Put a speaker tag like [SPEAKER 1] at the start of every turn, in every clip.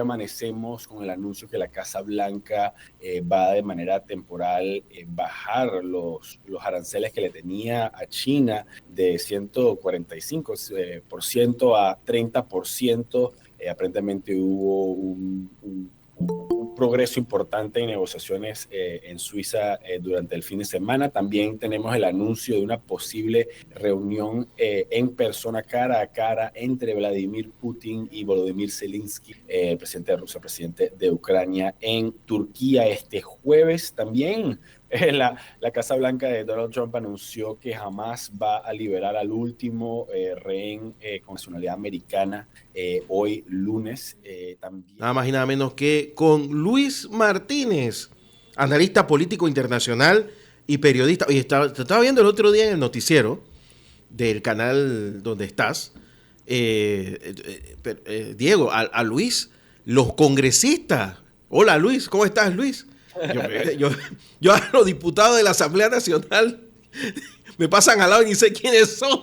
[SPEAKER 1] amanecemos con el anuncio que la Casa Blanca va de manera temporal bajar los aranceles que le tenía a China de 145% a 30%. Aparentemente hubo un progreso importante en negociaciones en Suiza durante el fin de semana. También tenemos el anuncio de una posible reunión en persona, cara a cara, entre Vladimir Putin y Volodymyr Zelensky, el presidente de Rusia, presidente de Ucrania, en Turquía este jueves. También la Casa Blanca de Donald Trump anunció que jamás va a liberar al último rehén con nacionalidad americana hoy lunes.
[SPEAKER 2] Nada más y
[SPEAKER 1] También
[SPEAKER 2] nada menos que con Luis Martínez, analista político internacional y periodista. Oye, estaba viendo el otro día en el noticiero del canal donde estás, Diego, a Luis, los congresistas. Hola Luis, ¿cómo estás Luis? Yo, yo, yo a los diputados de la Asamblea Nacional me pasan al lado y ni sé quiénes son.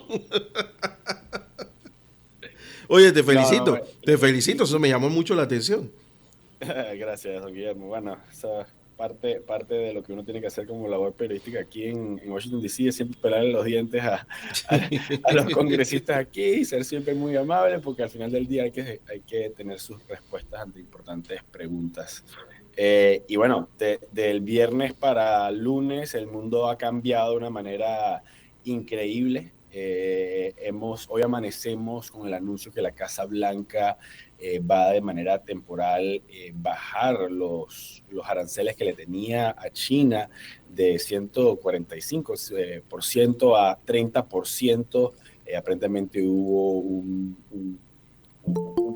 [SPEAKER 2] Oye,
[SPEAKER 1] no,
[SPEAKER 2] te felicito, eso me llamó mucho la atención.
[SPEAKER 1] gracias, don Guillermo. Bueno, esa parte de lo que uno tiene que hacer como labor periodística aquí en Washington, D.C. es siempre pelarle los dientes a los congresistas aquí y ser siempre muy amable, porque al final del día hay que tener sus respuestas ante importantes preguntas. Y bueno, del viernes para lunes el mundo ha cambiado de una manera increíble. Hoy amanecemos con el anuncio que la Casa Blanca va de manera temporal bajar los aranceles que le tenía a China de 145% a 30%. Aparentemente hubo un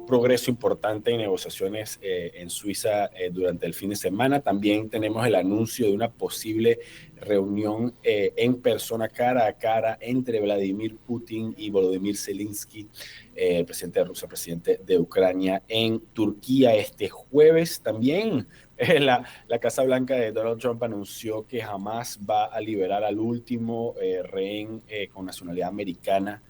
[SPEAKER 1] progreso importante en negociaciones en Suiza durante el fin de semana. También tenemos el anuncio de una posible reunión en persona, cara a cara, entre Vladimir Putin y Volodymyr Zelensky, el presidente de Rusia, presidente de Ucrania, en Turquía este jueves. También la Casa Blanca de Donald Trump anunció que jamás va a liberar al último rehén con nacionalidad americana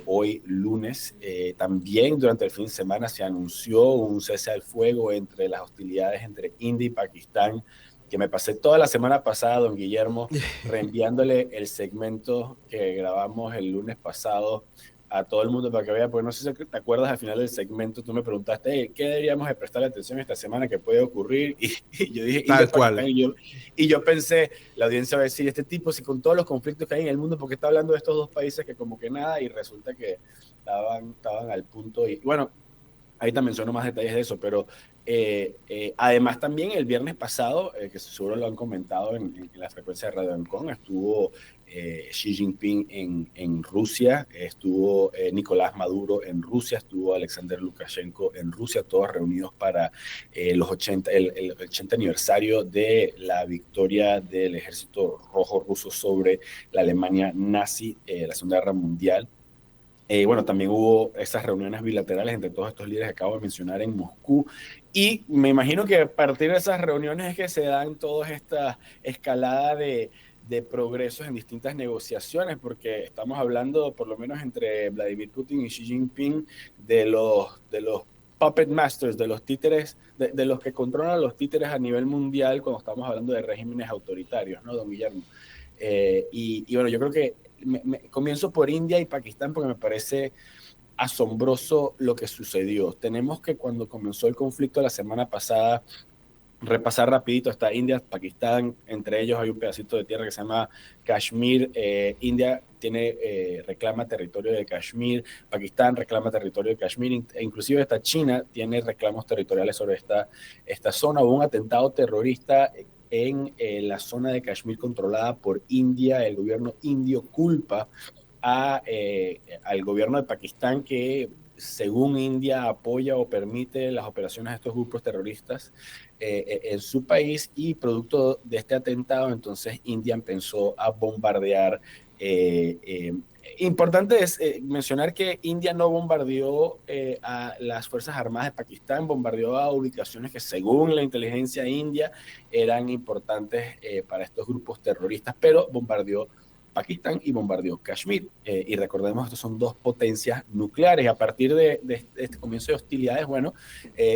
[SPEAKER 1] hoy lunes. También durante el fin de semana se anunció un cese al fuego entre las hostilidades entre India y Pakistán, que me pasé toda la semana pasada, don Guillermo, reenviándole el segmento que grabamos el lunes pasado a todo el mundo para que vea, porque no sé si te acuerdas al final del segmento, tú me preguntaste, hey, ¿qué deberíamos de prestarle atención esta semana que puede ocurrir? Y yo dije
[SPEAKER 2] Tal
[SPEAKER 1] India-Pakistán,
[SPEAKER 2] cual.
[SPEAKER 1] y yo pensé, la audiencia va a decir, este tipo, si con todos los conflictos que hay en el mundo, ¿por qué está hablando de estos dos países que como que nada? Y resulta que estaban al punto. Y bueno, ahorita menciono más detalles de eso, pero además también el viernes pasado, que seguro lo han comentado en la frecuencia de Radio Ancon, estuvo Xi Jinping en Rusia, estuvo Nicolás Maduro en Rusia, estuvo Alexander Lukashenko en Rusia, todos reunidos para el 80 aniversario de la victoria del ejército rojo ruso sobre la Alemania nazi, la Segunda Guerra Mundial. Bueno, también hubo esas reuniones bilaterales entre todos estos líderes que acabo de mencionar en Moscú. Y me imagino que a partir de esas reuniones es que se dan toda esta escalada de progresos en distintas negociaciones, porque estamos hablando, por lo menos entre Vladimir Putin y Xi Jinping, de los puppet masters, de los títeres, de los que controlan los títeres a nivel mundial cuando estamos hablando de regímenes autoritarios, ¿no, don Guillermo? Y bueno, yo creo que comienzo por India y Pakistán porque me parece asombroso lo que sucedió. Tenemos que cuando comenzó el conflicto la semana pasada, repasar rapidito, está India, Pakistán, entre ellos hay un pedacito de tierra que se llama Kashmir. India reclama territorio de Kashmir, Pakistán reclama territorio de Kashmir, e inclusive esta China tiene reclamos territoriales sobre esta zona. Hubo un atentado terrorista en la zona de Kashmir controlada por India. El gobierno indio culpa al gobierno de Pakistán, que según India apoya o permite las operaciones de estos grupos terroristas en su país, y producto de este atentado entonces India empezó a bombardear. Importante es mencionar que India no bombardeó a las Fuerzas Armadas de Pakistán, bombardeó a ubicaciones que según la inteligencia india eran importantes para estos grupos terroristas, pero bombardeó Pakistán y bombardeó Kashmir. Y recordemos, estos son dos potencias nucleares. A partir de este comienzo de hostilidades, bueno,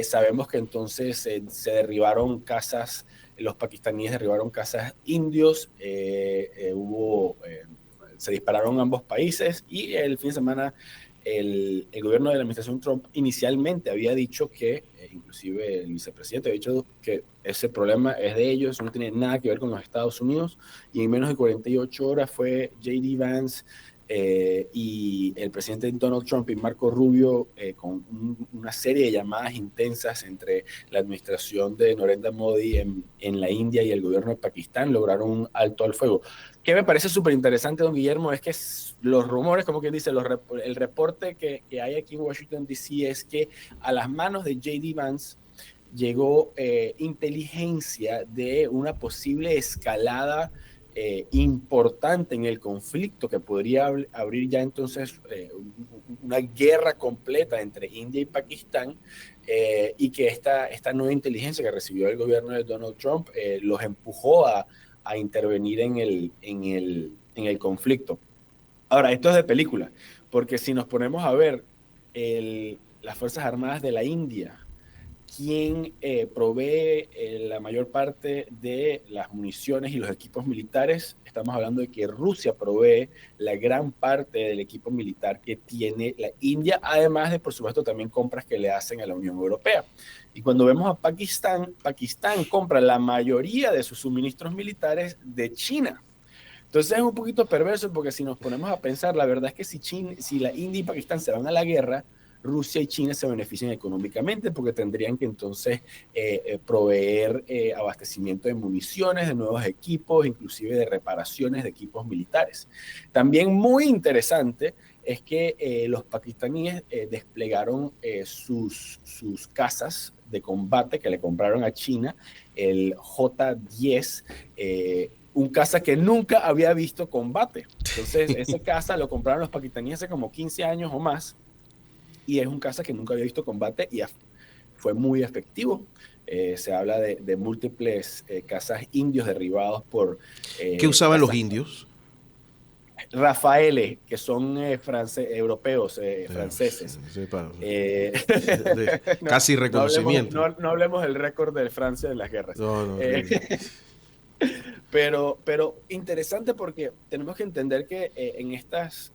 [SPEAKER 1] sabemos que entonces se derribaron casas, los pakistaníes derribaron casas indios, se dispararon ambos países y el fin de semana el gobierno de la administración Trump inicialmente había dicho que, inclusive el vicepresidente había dicho que ese problema es de ellos, eso no tiene nada que ver con los Estados Unidos, y en menos de 48 horas fue J.D. Vance y el presidente Donald Trump y Marco Rubio con una serie de llamadas intensas entre la administración de Narendra Modi en la India y el gobierno de Pakistán lograron un alto al fuego. ¿Qué me parece súper interesante, don Guillermo? Es que los rumores, como quien dice, el reporte que hay aquí en Washington, D.C. es que a las manos de J.D. Vance llegó inteligencia de una posible escalada importante en el conflicto que podría abrir ya entonces una guerra completa entre India y Pakistán, y que esta nueva inteligencia que recibió el gobierno de Donald Trump los empujó a intervenir en el conflicto. Ahora, esto es de película, porque si nos ponemos a ver las Fuerzas Armadas de la India, quien provee la mayor parte de las municiones y los equipos militares, estamos hablando de que Rusia provee la gran parte del equipo militar que tiene la India, además de, por supuesto, también compras que le hacen a la Unión Europea. Y cuando vemos a Pakistán, Pakistán compra la mayoría de sus suministros militares de China. Entonces es un poquito perverso, porque si nos ponemos a pensar, la verdad es que si la India y Pakistán se van a la guerra, Rusia y China se benefician económicamente, porque tendrían que entonces proveer abastecimiento de municiones, de nuevos equipos, inclusive de reparaciones de equipos militares. También muy interesante es que los pakistaníes desplegaron sus cazas de combate que le compraron a China, el J-10, un caza que nunca había visto combate. Entonces ese caza lo compraron los pakistaníes hace como 15 años o más, y es un caza que nunca había visto combate y fue muy efectivo. Se habla de múltiples cazas indios derribados por...
[SPEAKER 2] ¿Qué usaban los indios?
[SPEAKER 1] Rafaeles, que son europeos, franceses.
[SPEAKER 2] Casi reconocimiento.
[SPEAKER 1] No hablemos del récord de Francia en las guerras.
[SPEAKER 2] No.
[SPEAKER 1] Pero interesante, porque tenemos que entender que en estas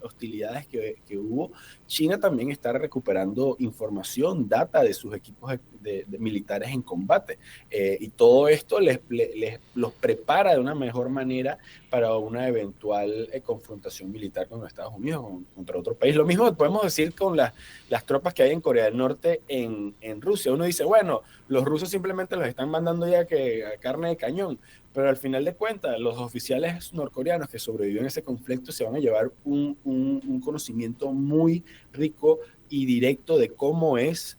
[SPEAKER 1] hostilidades que hubo, China también está recuperando información, data de sus equipos de militares en combate. Y todo esto los prepara de una mejor manera para una eventual confrontación militar con los Estados Unidos, contra otro país. Lo mismo podemos decir con las tropas que hay en Corea del Norte, en Rusia. Uno dice, bueno, los rusos simplemente los están mandando ya a carne de cañón, pero al final de cuentas, los oficiales norcoreanos que sobrevivieron a ese conflicto se van a llevar un conocimiento muy rico y directo de cómo es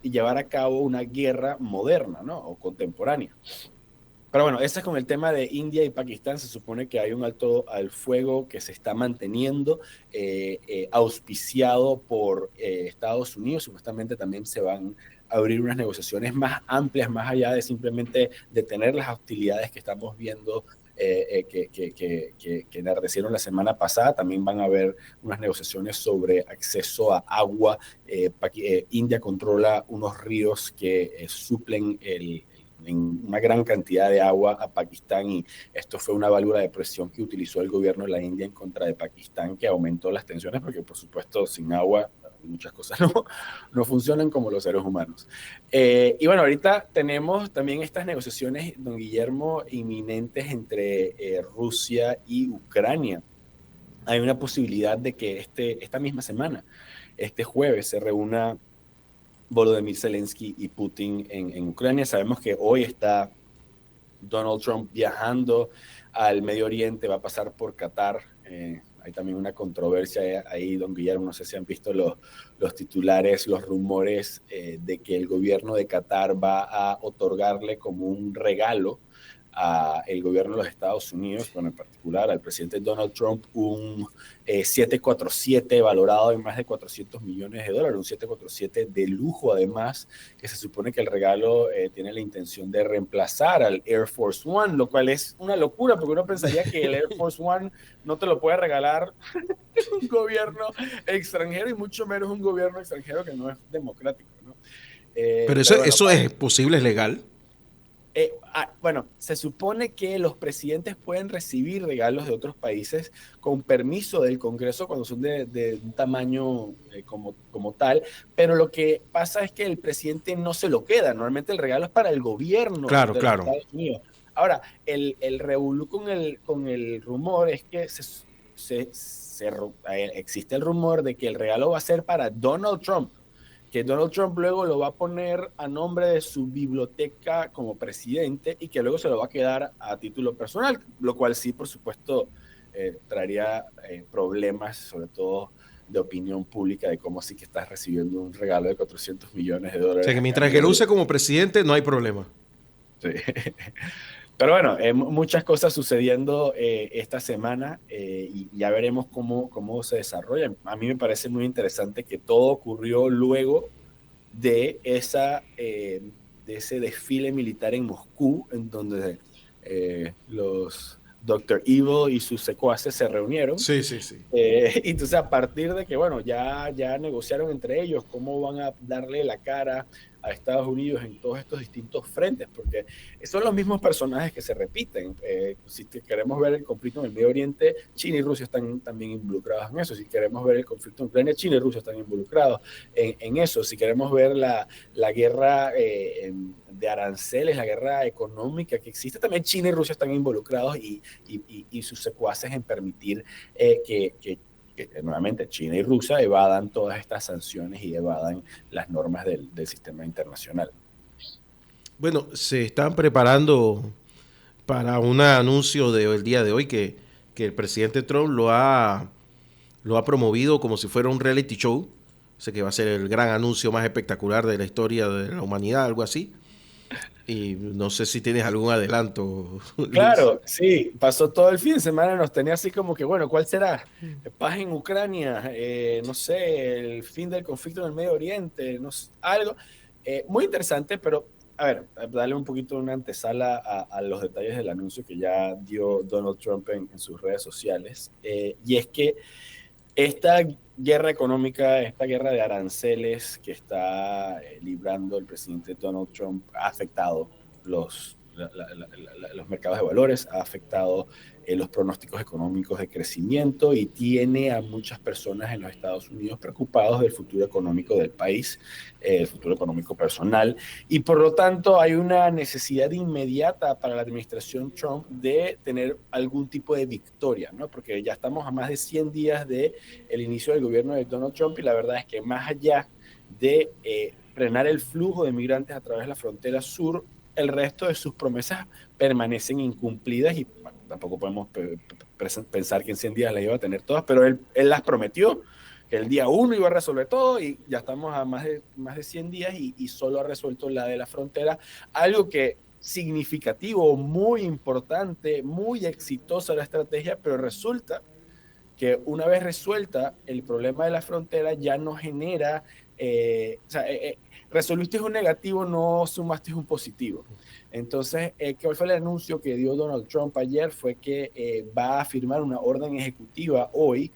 [SPEAKER 1] llevar a cabo una guerra moderna, ¿no? O contemporánea. Pero bueno, ese es con el tema de India y Pakistán. Se supone que hay un alto al fuego que se está manteniendo, auspiciado por Estados Unidos. Supuestamente también se van a abrir unas negociaciones más amplias, más allá de simplemente detener las hostilidades que estamos viendo, que enardecieron la semana pasada. También van a haber unas negociaciones sobre acceso a agua. India controla unos ríos que suplen en una gran cantidad de agua a Pakistán, y esto fue una válvula de presión que utilizó el gobierno de la India en contra de Pakistán, que aumentó las tensiones, porque por supuesto sin agua muchas cosas no funcionan como los seres humanos. Y bueno, ahorita tenemos también estas negociaciones, don Guillermo, inminentes entre Rusia y Ucrania. Hay una posibilidad de que esta misma semana, este jueves, se reúna Volodymyr Zelensky y Putin en Ucrania. Sabemos que hoy está Donald Trump viajando al Medio Oriente, va a pasar por Qatar. Hay también una controversia ahí, don Guillermo, no sé si han visto los titulares, los rumores de que el gobierno de Qatar va a otorgarle como un regalo el gobierno de los Estados Unidos, bueno, en particular al presidente Donald Trump, un 747 valorado en más de $400 millones, un 747 de lujo además, que se supone que el regalo tiene la intención de reemplazar al Air Force One, lo cual es una locura, porque uno pensaría que el Air Force One no te lo puede regalar un gobierno extranjero, y mucho menos un gobierno extranjero que no es democrático, ¿no?
[SPEAKER 2] Pero
[SPEAKER 1] Pero bueno,
[SPEAKER 2] eso es posible, es legal.
[SPEAKER 1] Bueno, se supone que los presidentes pueden recibir regalos de otros países con permiso del Congreso cuando son de un tamaño como tal, pero lo que pasa es que el presidente no se lo queda. Normalmente el regalo es para el gobierno
[SPEAKER 2] Claro,
[SPEAKER 1] de los
[SPEAKER 2] claro.
[SPEAKER 1] Estados Unidos. Ahora, el revolú con el rumor es que existe el rumor de que el regalo va a ser para Donald Trump, que Donald Trump luego lo va a poner a nombre de su biblioteca como presidente y que luego se lo va a quedar a título personal, lo cual sí, por supuesto, traería problemas, sobre todo de opinión pública, de cómo sí que estás recibiendo un regalo de $400 millones
[SPEAKER 2] O sea, que
[SPEAKER 1] a
[SPEAKER 2] mientras que
[SPEAKER 1] cambio
[SPEAKER 2] lo
[SPEAKER 1] de...
[SPEAKER 2] use como presidente, no hay problema.
[SPEAKER 1] Sí. Pero bueno, muchas cosas sucediendo esta semana, y ya veremos cómo se desarrolla. A mí me parece muy interesante que todo ocurrió luego de, de ese desfile militar en Moscú, en donde los Dr. Evil y sus secuaces se reunieron.
[SPEAKER 2] Sí, sí, sí.
[SPEAKER 1] Y entonces a partir de que, bueno, ya negociaron entre ellos cómo van a darle la cara a Estados Unidos en todos estos distintos frentes, porque son los mismos personajes que se repiten. Si queremos ver el conflicto en el Medio Oriente, China y Rusia están también involucrados en eso. Si queremos ver el conflicto en Ucrania, China y Rusia están involucrados en eso. Si queremos ver la guerra de aranceles, la guerra económica que existe, también China y Rusia están involucrados, y sus secuaces en permitir que nuevamente China y Rusia evadan todas estas sanciones y evadan las normas del sistema internacional.
[SPEAKER 2] Bueno, se están preparando para un anuncio del día de hoy que el presidente Trump lo ha promovido como si fuera un reality show. O sea, que va a ser el gran anuncio más espectacular de la historia de la humanidad, algo así. Y no sé si tienes algún adelanto, Luis.
[SPEAKER 1] Claro, sí, pasó todo el fin de semana, nos tenía así como que, bueno, ¿cuál será? Paz en Ucrania, no sé, el fin del conflicto en el Medio Oriente, no sé, algo muy interesante, pero a ver, darle un poquito una antesala a los detalles del anuncio que ya dio Donald Trump en sus redes sociales, y es que esta guerra económica, esta guerra de aranceles que está librando el presidente Donald Trump ha afectado los mercados de valores, ha afectado los pronósticos económicos de crecimiento, y tiene a muchas personas en los Estados Unidos preocupados del futuro económico del país, el futuro económico personal, y por lo tanto hay una necesidad inmediata para la administración Trump de tener algún tipo de victoria, ¿no? Porque ya estamos a más de 100 días del inicio del gobierno de Donald Trump, y la verdad es que más allá de frenar el flujo de migrantes a través de la frontera sur, el resto de sus promesas permanecen incumplidas, y bueno, tampoco podemos pensar que en 100 días las iba a tener todas, pero él las prometió, que el día 1 iba a resolver todo, y ya estamos a más de 100 días y solo ha resuelto la de la frontera, algo que significativo, muy importante, muy exitosa la estrategia, pero resulta que una vez resuelta el problema de la frontera ya no genera, resolviste un negativo, no sumaste un positivo. Entonces, ¿cuál fue el anuncio que dio Donald Trump ayer? Fue que va a firmar una orden ejecutiva hoy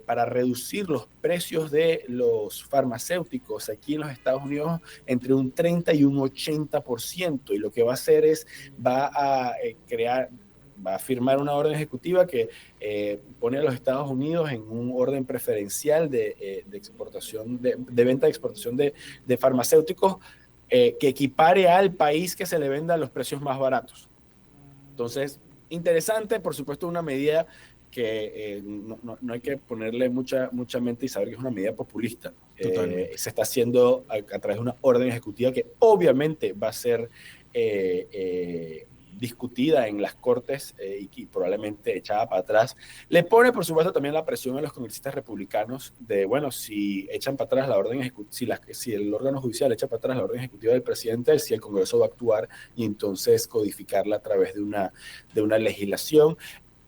[SPEAKER 1] para reducir los precios de los farmacéuticos aquí en los Estados Unidos entre un 30 y un 80%. Y lo que va a hacer es, va a firmar una orden ejecutiva que pone a los Estados Unidos en un orden preferencial de exportación, de venta de exportación de farmacéuticos, que equipare al país que se le venda a los precios más baratos. Entonces, interesante, por supuesto, una medida que no hay que ponerle mucha mente y saber que es una medida populista. Se está haciendo a través de una orden ejecutiva que obviamente va a ser discutida en las cortes y probablemente echada para atrás, le pone, por supuesto, también la presión a los congresistas republicanos de, bueno, si echan para atrás la orden ejecutiva, si el órgano judicial echa para atrás la orden ejecutiva del presidente, si el Congreso va a actuar y entonces codificarla a través de una legislación.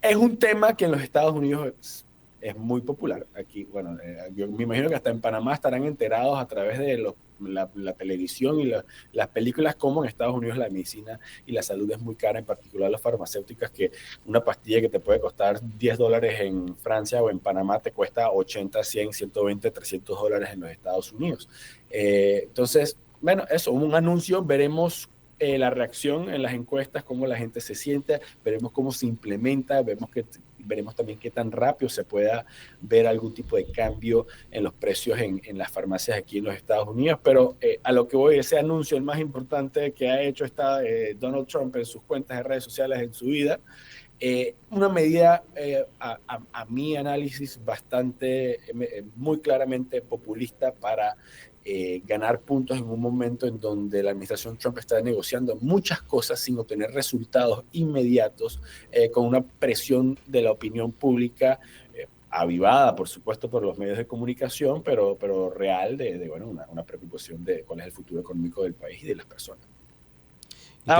[SPEAKER 1] Es un tema que en los Estados Unidos es muy popular. Aquí, bueno, yo me imagino que hasta en Panamá estarán enterados a través de la televisión y las películas, como en Estados Unidos la medicina y la salud es muy cara, en particular las farmacéuticas, que una pastilla que te puede costar $10 en Francia o en Panamá te cuesta 80, 100, 120, $300 en los Estados Unidos. Entonces, bueno, eso, un anuncio, veremos la reacción en las encuestas, cómo la gente se siente, veremos cómo se implementa, veremos también qué tan rápido se pueda ver algún tipo de cambio en los precios en las farmacias aquí en los Estados Unidos. Pero a lo que voy, ese anuncio, el más importante que ha hecho Donald Trump en sus cuentas de redes sociales en su vida, una medida, a mi análisis, bastante, muy claramente populista para ganar puntos en un momento en donde la administración Trump está negociando muchas cosas sin obtener resultados inmediatos, con una presión de la opinión pública, avivada, por supuesto, por los medios de comunicación, pero real, bueno, una preocupación de cuál es el futuro económico del país y de las personas.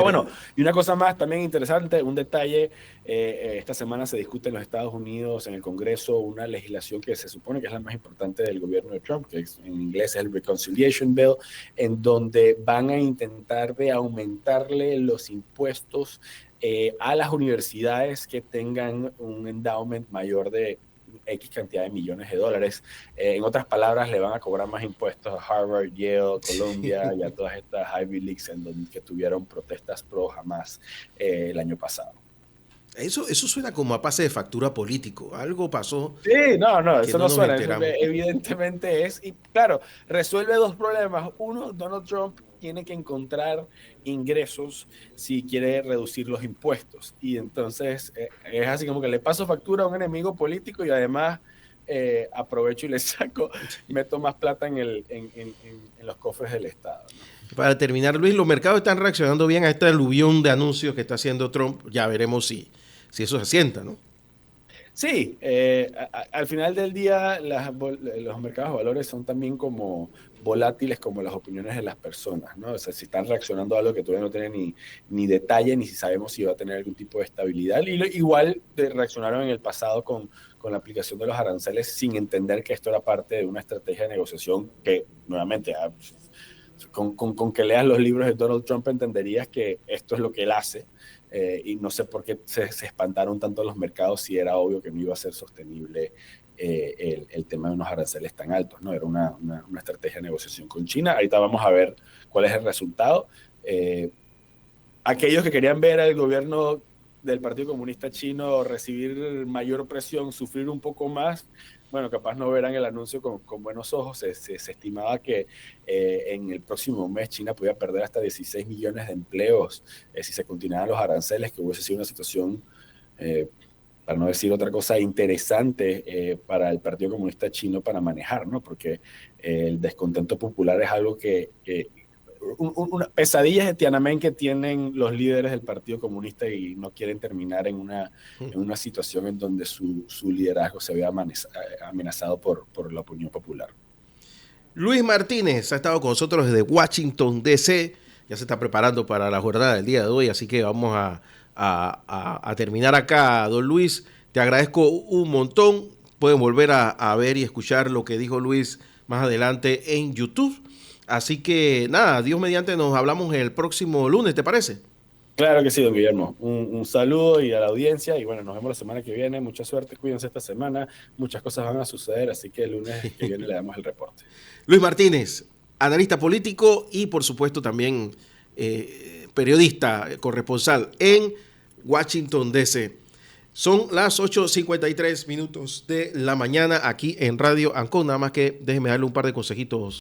[SPEAKER 1] Bueno, y una cosa más también interesante, un detalle, esta semana se discute en los Estados Unidos, en el Congreso, una legislación que se supone que es la más importante del gobierno de Trump, que en inglés es el Reconciliation Bill, en donde van a intentar de aumentarle los impuestos a las universidades que tengan un endowment mayor de X cantidad de millones de dólares. En otras palabras, le van a cobrar más impuestos a Harvard, Yale, Columbia y a todas estas Ivy Leagues que tuvieron protestas pro Hamas el año pasado.
[SPEAKER 2] Eso suena como a pase de factura político. Algo pasó.
[SPEAKER 1] Sí, no, eso no suena. Eso evidentemente es. Y claro, resuelve dos problemas. Uno, Donald Trump tiene que encontrar ingresos si quiere reducir los impuestos. Y entonces es así como que le paso factura a un enemigo político y además aprovecho y le meto más plata en los cofres del Estado, ¿no?
[SPEAKER 2] Para terminar, Luis, los mercados están reaccionando bien a este aluvión de anuncios que está haciendo Trump. Ya veremos si eso se asienta, ¿no?
[SPEAKER 1] Sí, al final del día los mercados de valores son también como volátiles como las opiniones de las personas, ¿no? O sea, si están reaccionando a algo que todavía no tiene ni detalle, ni si sabemos si va a tener algún tipo de estabilidad. Y igual reaccionaron en el pasado con la aplicación de los aranceles sin entender que esto era parte de una estrategia de negociación que, nuevamente, con que leas los libros de Donald Trump entenderías que esto es lo que él hace. Y no sé por qué se espantaron tanto los mercados si era obvio que no iba a ser sostenible el tema de unos aranceles tan altos, ¿no? Era una estrategia de negociación con China. Ahorita vamos a ver cuál es el resultado. Aquellos que querían ver al gobierno del Partido Comunista Chino recibir mayor presión, sufrir un poco más, bueno, capaz no verán el anuncio con buenos ojos. Se estimaba que en el próximo mes China podía perder hasta 16 millones de empleos si se continuaran los aranceles, que hubiese sido una situación, para no decir otra cosa, interesante para el Partido Comunista Chino para manejar, ¿no? Porque el descontento popular es algo una pesadillas de Tiananmen que tienen los líderes del Partido Comunista y no quieren terminar en una situación en donde su liderazgo se vea amenazado por la opinión popular.
[SPEAKER 2] Luis Martínez ha estado con nosotros desde Washington, D.C. Ya se está preparando para la jornada del día de hoy, así que vamos a terminar acá. Don Luis, te agradezco un montón. Pueden volver a ver y escuchar lo que dijo Luis más adelante en YouTube. Así que nada, Dios mediante, nos hablamos el próximo lunes, ¿te parece?
[SPEAKER 1] Claro que sí, don Guillermo. Un saludo y a la audiencia. Y bueno, nos vemos la semana que viene. Mucha suerte, cuídense esta semana. Muchas cosas van a suceder, así que el lunes que viene le damos el reporte.
[SPEAKER 2] Luis Martínez, analista político y por supuesto también periodista, corresponsal en Washington, D.C. Son las 8:53 de la mañana aquí en Radio Ancon. Nada más que déjenme darle un par de consejitos